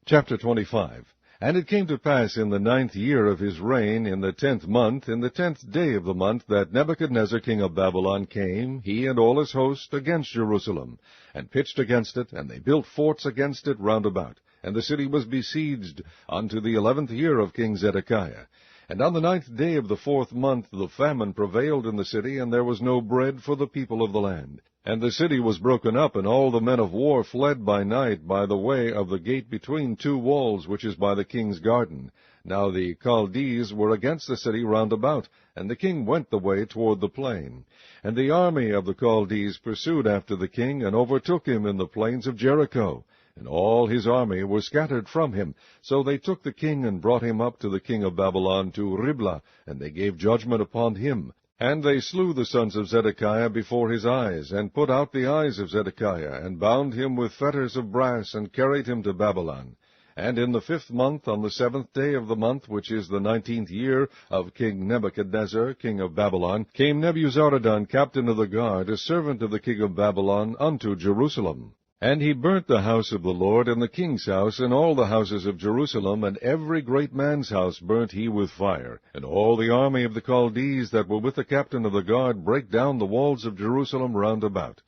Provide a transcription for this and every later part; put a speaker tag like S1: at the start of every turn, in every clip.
S1: Chapter 25. And it came to pass in the 9th year of his reign, in the 10th month, in the 10th day of the month, that Nebuchadnezzar king of Babylon came, he and all his host, against Jerusalem, and pitched against it, and they built forts against it round about. And the city was besieged unto the 11th year of King Zedekiah. And on the 9th day of the 4th month the famine prevailed in the city, and there was no bread for the people of the land. And the city was broken up, and all the men of war fled by night by the way of the gate between two walls, which is by the king's garden. Now the Chaldees were against the city round about, and the king went the way toward the plain. And the army of the Chaldees pursued after the king, and overtook him in the plains of Jericho. And all his army were scattered from him. So they took the king, and brought him up to the king of Babylon to Riblah, and they gave judgment upon him. And they slew the sons of Zedekiah before his eyes, and put out the eyes of Zedekiah, and bound him with fetters of brass, and carried him to Babylon. And in the 5th month, on the 7th day of the month, which is the 19th year of King Nebuchadnezzar, king of Babylon, came Nebuzaradan, captain of the guard, a servant of the king of Babylon, unto Jerusalem. And he burnt the house of the Lord, and the king's house, and all the houses of Jerusalem, and every great man's house burnt he with fire. And all the army of the Chaldees that were with the captain of the guard brake down the walls of Jerusalem round about.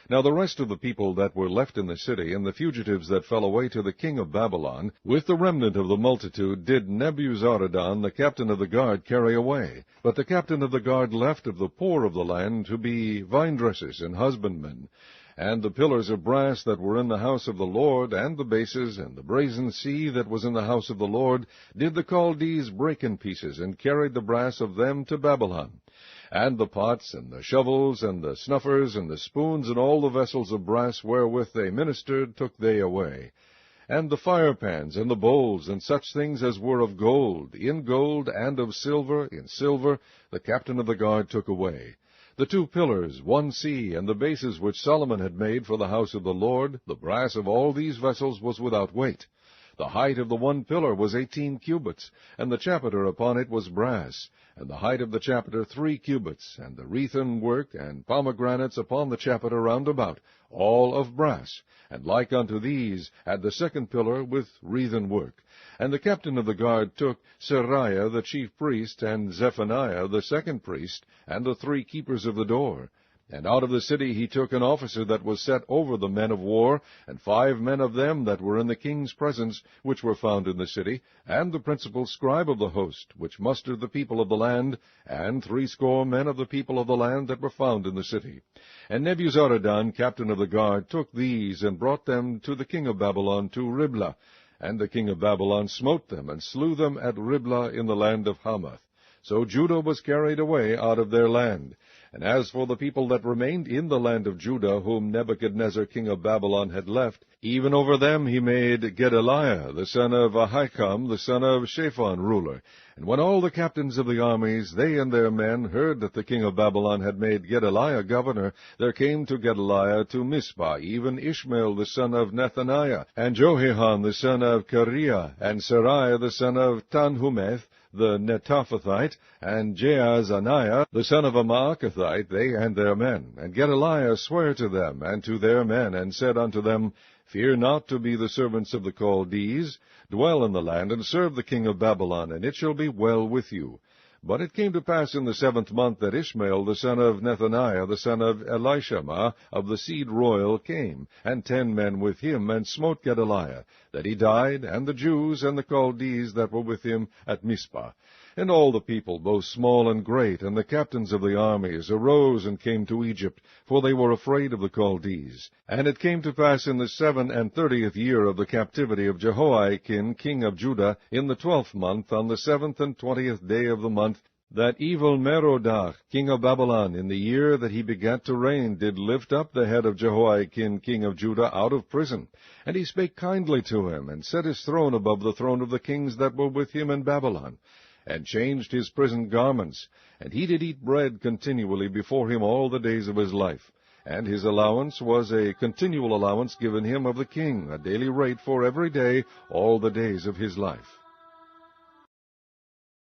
S1: Now the rest of the people that were left in the city, and the fugitives that fell away to the king of Babylon, with the remnant of the multitude, did Nebuzaradan, the captain of the guard, carry away. But the captain of the guard left of the poor of the land to be vine-dressers and husbandmen. And the pillars of brass that were in the house of the Lord, and the bases, and the brazen sea that was in the house of the Lord, did the Chaldees break in pieces, and carried the brass of them to Babylon. And the pots, and the shovels, and the snuffers, and the spoons, and all the vessels of brass wherewith they ministered, took they away. And the firepans, and the bowls, and such things as were of gold, in gold, and of silver, in silver, the captain of the guard took away. The 2 pillars, 1 sea, and the bases which Solomon had made for the house of the Lord, the brass of all these vessels was without weight. The height of the 1 pillar was 18 cubits, and the chapiter upon it was brass, and the height of the chapiter 3 cubits, and the wreathen work and pomegranates upon the chapiter round about, all of brass, and like unto these had the 2nd pillar with wreathen work. And the captain of the guard took Seraiah the chief priest, and Zephaniah the 2nd priest, and the 3 keepers of the door. And out of the city he took an officer that was set over the men of war, and 5 men of them that were in the king's presence, which were found in the city, and the principal scribe of the host, which mustered the people of the land, and 60 men of the people of the land that were found in the city. And Nebuzaradan, captain of the guard, took these, and brought them to the king of Babylon to Riblah. And the king of Babylon smote them, and slew them at Riblah in the land of Hamath. So Judah was carried away out of their land. And as for the people that remained in the land of Judah, whom Nebuchadnezzar king of Babylon had left, even over them he made Gedaliah, the son of Ahikam, the son of Shaphan, ruler. And when all the captains of the armies, they and their men, heard that the king of Babylon had made Gedaliah governor, there came to Gedaliah to Mizpah even Ishmael the son of Nethaniah, and Johanan the son of Kareah, and Seraiah the son of Tanhumeth, the Netophathite, and Jaazaniah, the son of a Maacathite, they and their men. And Gedaliah sware to them and to their men, and said unto them, Fear not to be the servants of the Chaldees. Dwell in the land, and serve the king of Babylon, and it shall be well with you. But it came to pass in the 7th month that Ishmael the son of Nethaniah, the son of Elishama, of the seed royal, came, and 10 men with him, and smote Gedaliah, that he died, and the Jews and the Chaldees that were with him at Mizpah. And all the people, both small and great, and the captains of the armies, arose and came to Egypt, for they were afraid of the Chaldees. And it came to pass in the 37th year of the captivity of Jehoiakim king of Judah, in the 12th month, on the 7th and 20th day of the month, that Evil-Merodach king of Babylon, in the year that he begat to reign, did lift up the head of Jehoiakim king of Judah out of prison. And he spake kindly to him, and set his throne above the throne of the kings that were with him in Babylon, and changed his prison garments, and he did eat bread continually before him all the days of his life. And his allowance was a continual allowance given him of the king, a daily rate for every day, all the days of his life.